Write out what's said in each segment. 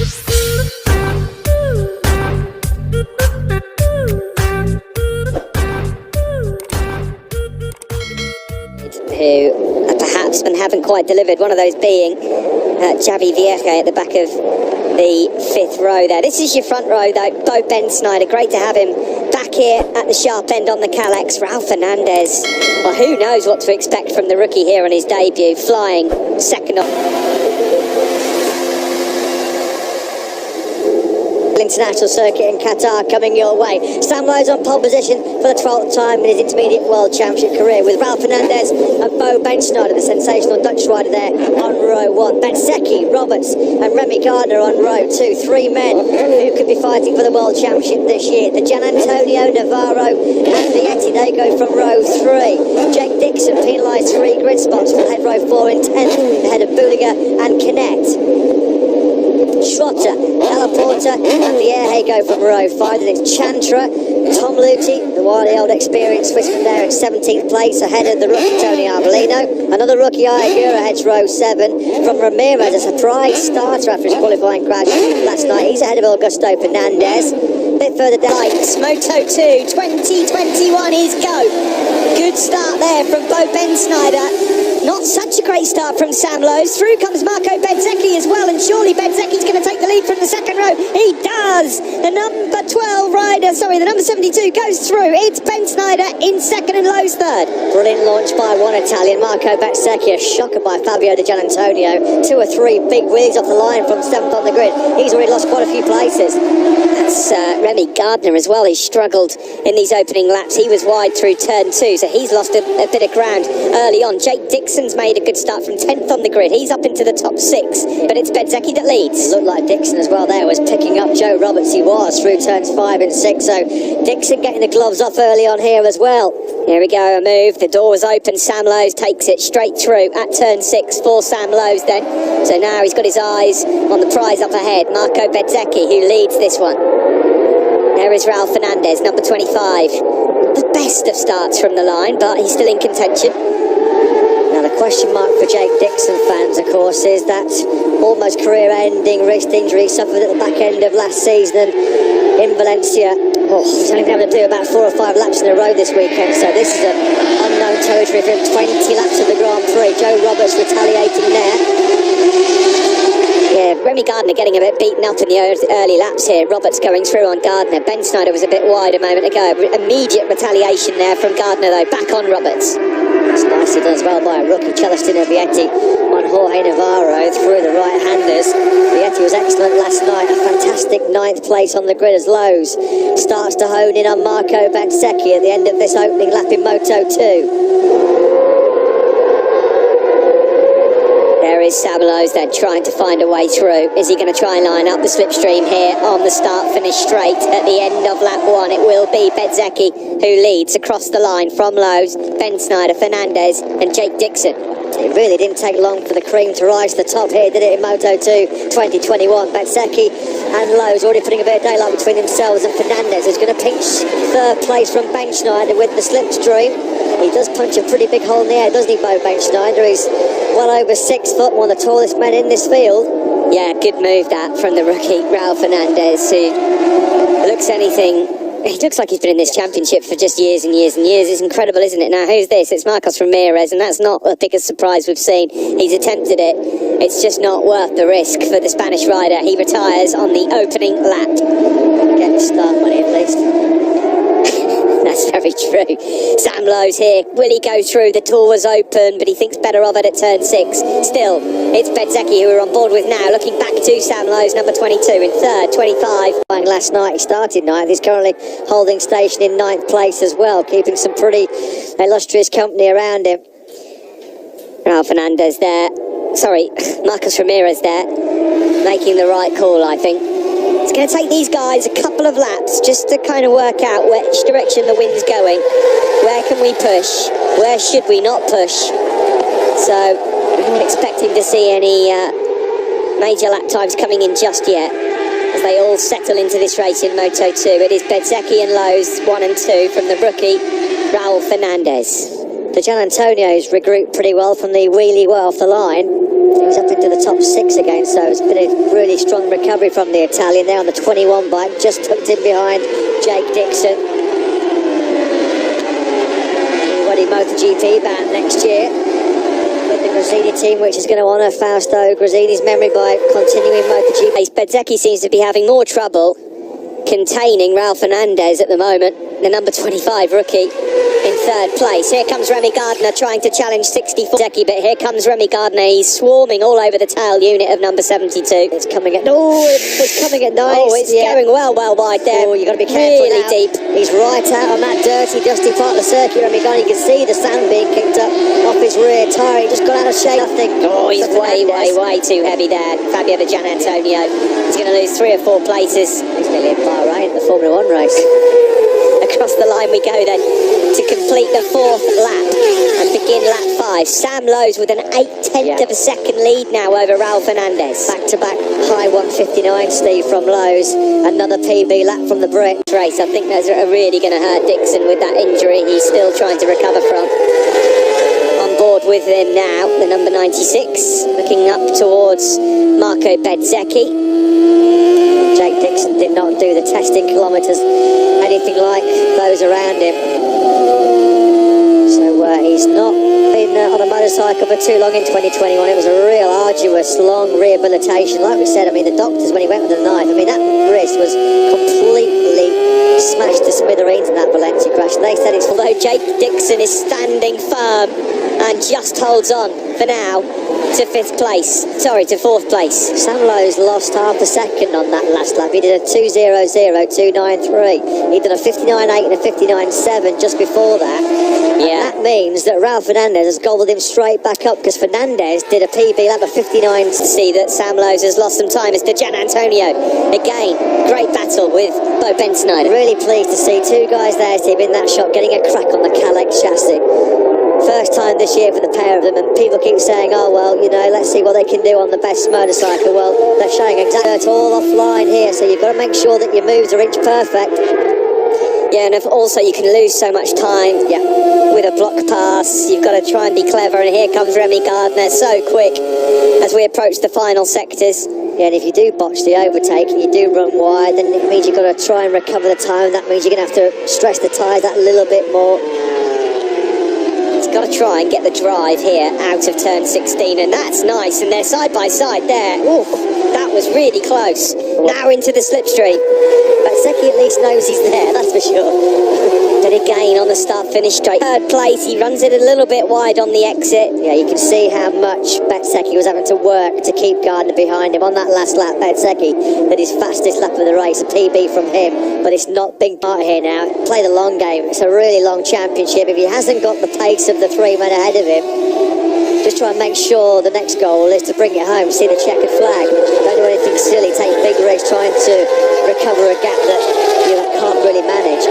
Who perhaps and haven't quite delivered, one of those being Javi Vieja at the back of the fifth row there. This is your front row though, Bo Ben Snyder, great to have him back here at the sharp end on the Calex. Raul Fernandez, well, who knows what to expect from the rookie here on his debut, flying second off. International circuit in Qatar coming your way. Sam Lowe's on pole position for the 12th time in his intermediate world championship career, with Raul Fernandez and Bo Benschneider, the sensational Dutch rider there, on row one. Bezzecchi, Roberts and Remy Gardner on row two. Three men who could be fighting for the world championship this year. The Gian Antonio, Navarro and Vietti, they go from row three. Jake Dixon penalised 3 grid spots for head row 4 in 10th ahead of Buliga and Kinnett. Schrotter, Delaporta and Vieja go from row 5. Then it's Chantra, Tom Luthi, the wily old experienced Swissman there in 17th place ahead of the rookie Tony Arbolino. Another rookie, Ayagura, heads row 7 from Ramirez, a surprise starter after his qualifying crash last night. He's ahead of Augusto Fernandez. A bit further down, Moto 2 2021 is go. Good start there from Bo Benschneider. Not such a great start from Sam Lowe's. Through comes Marco Bezzecchi as well, and surely Bezzecchi's going to take the lead from the second row. He does! The number 12 rider, the number 72 goes through. It's Benschneider in second and Lowe's third. Brilliant launch by one Italian, Marco Bezzecchi. A shocker by Fabio Di Gianantonio. 2 or 3 big wheelies off the line from 7th on the grid. He's already lost quite a few places. That's Remy Gardner as well. He struggled in these opening laps. He was wide through turn 2, so he's lost a bit of ground early on. Jake Dixon's made a good start from 10th on the grid. He's up into the top 6, but it's Bezzecchi that leads. Looked like Dixon as well there was picking up Joe Roberts. He was through turns 5 and 6, so Dixon getting the gloves off early on here as well. Here we go, a move. The door was open. Sam Lowe's takes it straight through at turn 6 for Sam Lowe's then. So now he's got his eyes on the prize up ahead, Marco Bezzecchi, who leads this one. There is Raul Fernandez, number 25. The best of starts from the line, but he's still in contention. Now the question mark for Jake Dixon fans, of course, is that almost career-ending wrist injury suffered at the back end of last season in Valencia. He's only been able to do about 4 or 5 laps in a row this weekend, so this is an unknown territory for him. 20 laps of the Grand Prix. Joe Roberts retaliating there. Yeah, Remy Gardner getting a bit beaten up in the early laps here. Roberts going through on Gardner. Benschneider was a bit wide a moment ago. Immediate retaliation there from Gardner though. Back on Roberts. It's nicely done as well by a rookie, Celestino Vietti on Jorge Navarro through the right-handers. Vietti was excellent last night. A fantastic 9th place on the grid as Lowe's starts to hone in on Marco Bezzecchi at the end of this opening lap in Moto 2. There is Sam Lowe's then trying to find a way through. Is he going to try and line up the slipstream here on the start-finish straight at the end of lap 1? It will be Bezzecchi who leads across the line from Lowe's, Benschneider, Fernandez and Jake Dixon. It really didn't take long for the cream to rise to the top here, did it, in Moto 2 2021? Bezzecchi and Lowe's already putting a bit of daylight between themselves, and Fernandez is going to pinch 3rd place from Benschneider with the slipstream. He does punch a pretty big hole in the air, doesn't he, Bo Benschneider? He's well over 6 foot, one of the tallest men in this field. Yeah, good move that from the rookie, Raul Fernandez, who looks he looks like he's been in this championship for just years and years and years. It's incredible, isn't it? Now, who's this? It's Marcos Ramirez, and that's not the biggest surprise we've seen. He's attempted it. It's just not worth the risk for the Spanish rider. He retires on the opening lap. Get the start money at least. That's very true. Sam Lowe's here. Will he go through? The door was open, but he thinks better of it at turn 6. Still, it's Bezzecchi who we're on board with now. Looking back to Sam Lowe's, number 22 in 3rd, 25. Last night, he started 9th. He's currently holding station in 9th place as well, keeping some pretty illustrious company around him. Raul Fernandez there. Sorry, Marcos Ramirez there. Making the right call, I think. It's going to take these guys a couple of laps just to kind of work out which direction the wind's going. Where can we push? Where should we not push? So, I'm not expecting to see any major lap times coming in just yet, as they all settle into this race in Moto 2. It is Bezzecchi and Lowe's 1 and 2 from the rookie, Raul Fernandez. The Gian Antonio's regrouped pretty well from the wheelie way off the line. He was up into the top 6 again, so it's been a really strong recovery from the Italian there on the 21 bike, just tucked in behind Jake Dixon. Everybody MotoGP bound next year with the Grazzini team, which is going to honour Fausto Grazzini's memory by continuing MotoGP. Bezzecchi seems to be having more trouble containing Raul Fernandez at the moment, the number 25 rookie in 3rd place. Here comes Remy Gardner trying to challenge 64 Bezzecchi, but here comes Remy Gardner. He's swarming all over the tail unit of number 72. It's coming at it's coming at nice. Oh, it's going well wide there. Oh, you've got to be careful really now. Deep. He's right out on that dirty, dusty part of the circuit. Remy Gardner, you can see the sand being kicked up off his rear tyre. He just got out of shape. Nothing. Oh, he's way too heavy there. Fabio Di Gianantonio. He's going to lose 3 or 4 places. He's nearly in Bahrain in the Formula 1 race. Across the line we go then to complete the 4th lap and begin lap 5. Sam Lowes with an 0.8 of a second lead now over Raul Fernandez. Back-to-back high 159, Steve, from Lowes. Another PB lap from the Brit race. I think those are really going to hurt Dixon with that injury he's still trying to recover from. On board with him now, the number 96, looking up towards Marco Bezzecchi. Jake Dixon did not do the testing kilometres anything like those around him, so he's not been on a motorcycle for too long in 2021. It was a real arduous, long rehabilitation. Like we said, I mean, the doctors, when he went with the knife, I mean, that wrist was completely smashed to smithereens in that Valencia crash. They said it's, although Jake Dixon is standing firm and just holds on for now to 4th place. Sam Lowes lost half a second on that last lap. He did a 2:00.293. He did a 59.8 and a 59.7 just before that. Yeah. And that means that Raul Fernandez has gobbled him straight back up, because Fernandez did a PB lap of 59. To see that Sam Lowes has lost some time as Di Gianantonio. Again, great battle with Bo Bensnyder. Really pleased to see 2 guys there, Steve, in that shot, getting a crack on the Kalex chassis. First time this year for the pair of them, and people keep saying, oh well, you know, let's see what they can do on the best motorcycle. Well, they're showing exactly it's all offline here, so you've got to make sure that your moves are inch perfect. Yeah, and also you can lose so much time with a block pass. You've got to try and be clever, and here comes Remy Gardner so quick as we approach the final sectors. Yeah, and if you do botch the overtake and you do run wide, then it means you've got to try and recover the time. That means you're going to have to stretch the tyres that little bit more. Got to try and get the drive here out of turn 16, and that's nice, and they're side by side there. Ooh, that was really close. Now into the slipstream. Bezzecchi at least knows he's there, that's for sure. But again on the start-finish straight, 3rd place. He runs it a little bit wide on the exit. Yeah, you can see how much Bezzecchi was having to work to keep Gardner behind him. On that last lap, Bezzecchi did his fastest lap of the race, a PB from him, but it's not big part here now. Play the long game. It's a really long championship. If he hasn't got the pace of the 3 men ahead of him, just try and make sure the next goal is to bring it home, see the checkered flag. Don't do anything silly, take big risks trying to recover a gap that you can't really manage.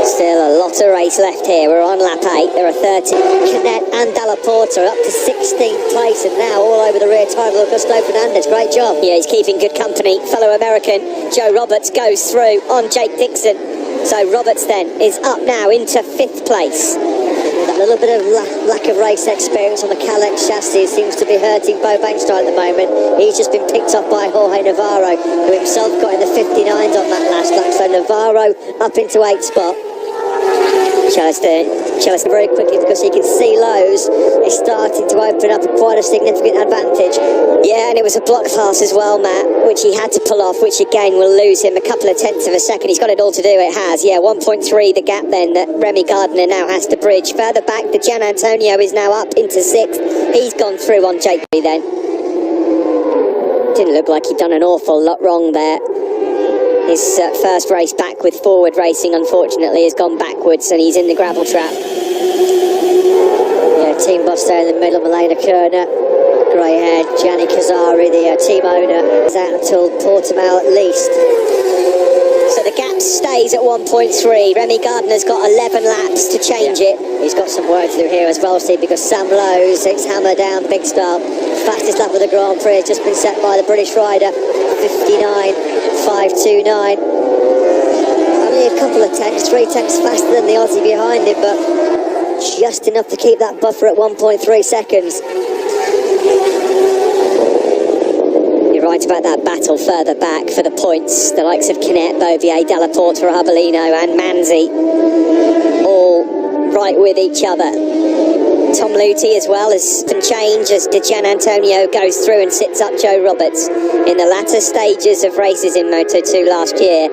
Still a lot of race left here. We're on lap 8. There are 30. Canet and Dalla Porta up to 16th place, and now all over the rear tyre of Augusto Fernandez. Great job. Yeah, he's keeping good company. Fellow American Joe Roberts goes through on Jake Dixon. So Roberts then is up now into 5th place. A little bit of lack of race experience on the Kalex chassis seems to be hurting Bo Bensnyder at the moment. He's just been picked up by Jorge Navarro, who himself got in the 59s on that last lap. So Navarro up into 8th spot. Chellister very quickly, because you can see Lowes is starting to open up quite a significant advantage. Yeah, and it was a block pass as well, Matt, which he had to pull off, which again will lose him a couple of tenths of a second. He's got it all to do, it has. Yeah, 1.3 the gap then that Remy Gardner now has to bridge. Further back, Di Gianantonio is now up into 6th. He's gone through on Jake then. Didn't look like he'd done an awful lot wrong there. His first race back with forward racing, unfortunately, has gone backwards, and he's in the gravel trap. Yeah, team boss there in the middle, Milena Kerner, grey-haired Gianni Cazzari, the team owner, is out until Portimao at least. So the gap stays at 1.3. Remy Gardner's got 11 laps to change it. He's got some work to do here as well, Steve, because Sam Lowes, it's hammer down, big start. Fastest lap of the Grand Prix has just been set by the British rider, 59.529. Only a couple of tenths, 3 tenths faster than the Aussie behind him, but just enough to keep that buffer at 1.3 seconds. about that battle further back for the points. The likes of Canet, Bovier, Della Porta, Arbolino and Manzi all right with each other. Tom Luthi as well has been changed as Gian Antonio goes through and sits up Joe Roberts in the latter stages of races in Moto2 last year.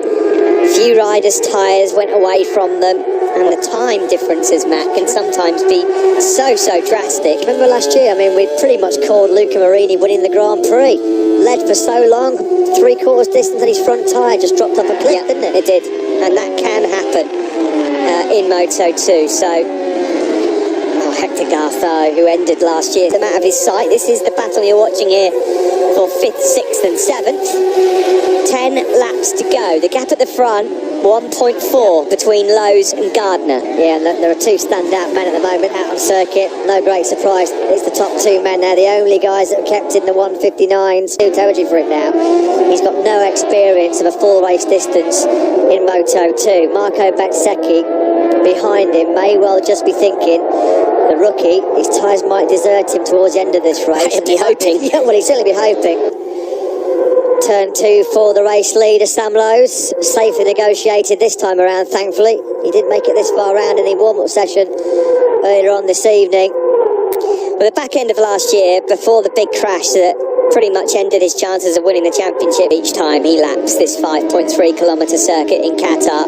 Few riders' tyres went away from them, and the time differences, Matt, can sometimes be so drastic. Remember last year, I mean, we'd pretty much called Luca Marini winning the Grand Prix. Led for so long, 3/4 distance and his front tyre just dropped off a cliff, didn't it? It did, and that can happen in Moto2, so... Hector Gartho, who ended last year, them out of his sight. This is the battle you're watching here for 5th, 6th and 7th. 10 laps to go. The gap at the front, 1.4 between Lowe's and Gardner. Yeah, and there are two standout men at the moment out on circuit. No great surprise. It's the top two men there, the only guys that have kept in the 159s. Who told you for it now? He's got no experience of a full race distance in Moto2. Marco Bezzecchi behind him may well just be thinking, the rookie, his tyres might desert him towards the end of this race. He'd be hoping. Yeah, well, he'd certainly be hoping. Turn 2 for the race leader, Sam Lowes. Safely negotiated this time around, thankfully. He didn't make it this far around in the warm-up session earlier on this evening. But the back end of last year, before the big crash that pretty much ended his chances of winning the championship each time he laps this 5.3-kilometre circuit in Qatar.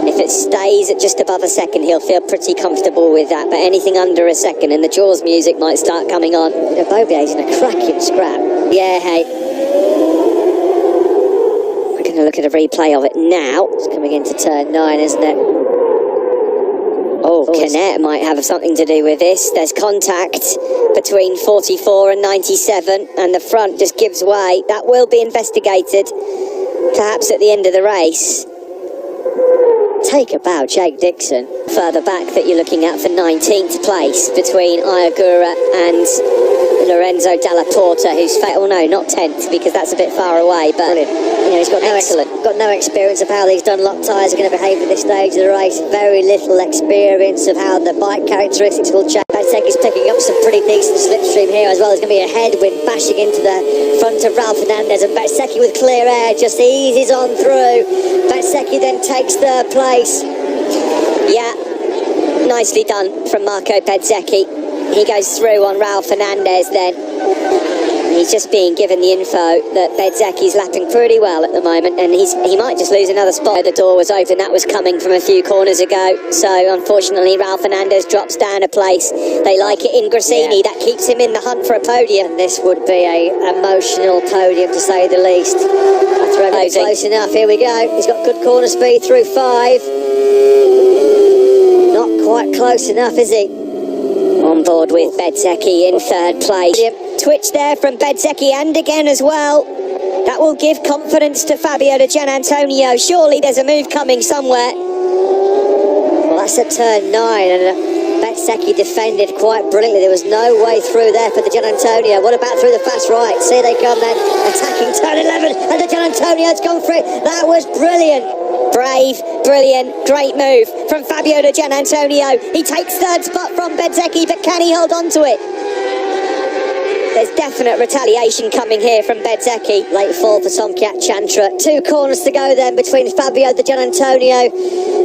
If it stays at just above a second, he'll feel pretty comfortable with that. But anything under a second and the Jaws music might start coming on. Bovier's in a cracking scrap. Yeah, hey. We're going to look at a replay of it now. It's coming into turn 9, isn't it? Oh, Canet might have something to do with this. There's contact between 44 and 97, and the front just gives way. That will be investigated, perhaps at the end of the race. Take a bow, Jake Dixon. Further back that you're looking at for 19th place between Iagura and Lorenzo Della Porta, who's not 10th because that's a bit far away, but you know, he's got no experience of how these Dunlop tyres are going to behave at this stage of the race. Very little experience of how the bike characteristics will change. Bezzecchi's picking up some pretty decent slipstream here as well. There's going to be a headwind bashing into the front of Ralph Fernandez, and Bezzecchi with clear air just eases on through. Bezzecchi then takes third place. Yeah, nicely done from Marco Bezzecchi. He goes through on Ralph Fernandez then. He's just being given the info that Bezzecchi's lapping pretty well at the moment, and he might just lose another spot. The door was open, that was coming from a few corners ago, so unfortunately Ralph Fernandez drops down a place. They like it in Grassini, that keeps him in the hunt for a podium. And this would be a emotional podium to say the least. That's really close enough, here we go. He's got good corner speed through 5. Not quite close enough, is he? On board with Bezzecchi in third place. Twitch there from Bezzecchi, and again as well. That will give confidence to Fabio Di Gianantonio. Surely there's a move coming somewhere. Well, that's at turn 9, and Bezzecchi defended quite brilliantly. There was no way through there for Di Gianantonio. What about through the fast right? See, they come then, attacking turn 11, and Di Gianantonio's gone for it. That was brilliant. Brave, brilliant, great move from Fabio Di Gianantonio. He takes third spot from Bezzecchi, but can he hold on to it? There's definite retaliation coming here from Bezzecchi. Late fall for Somkiat Chantra. 2 corners to go then between Fabio Di Gianantonio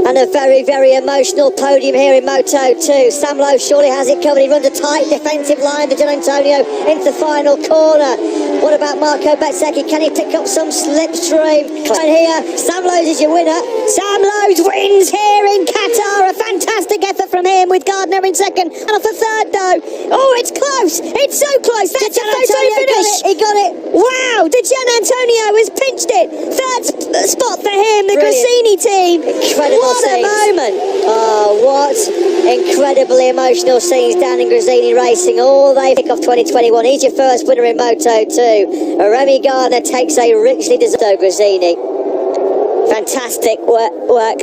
and a very emotional podium here in Moto2. Sam Lowe surely has it covered. He runs a tight defensive line. Di Gianantonio into the final corner. What about Marco Bezzecchi? Can he pick up some slipstream? And here, Sam Lowe is your winner. Sam Lowe wins here in Qatar. A fantastic effort from him with Gardner in second. And off the third though. Oh, it's close. It's so close. That's a photo finish. He got it. Wow, Di Gianantonio has pinched it. Third spot for him, the Grassini team. Incredible what scenes. A moment. Oh, what incredibly emotional scenes down in Grassini Racing. All they pick off 2021. He's your first winner in Moto2. Remy Gardner takes a richly deserved Grassini. Fantastic work.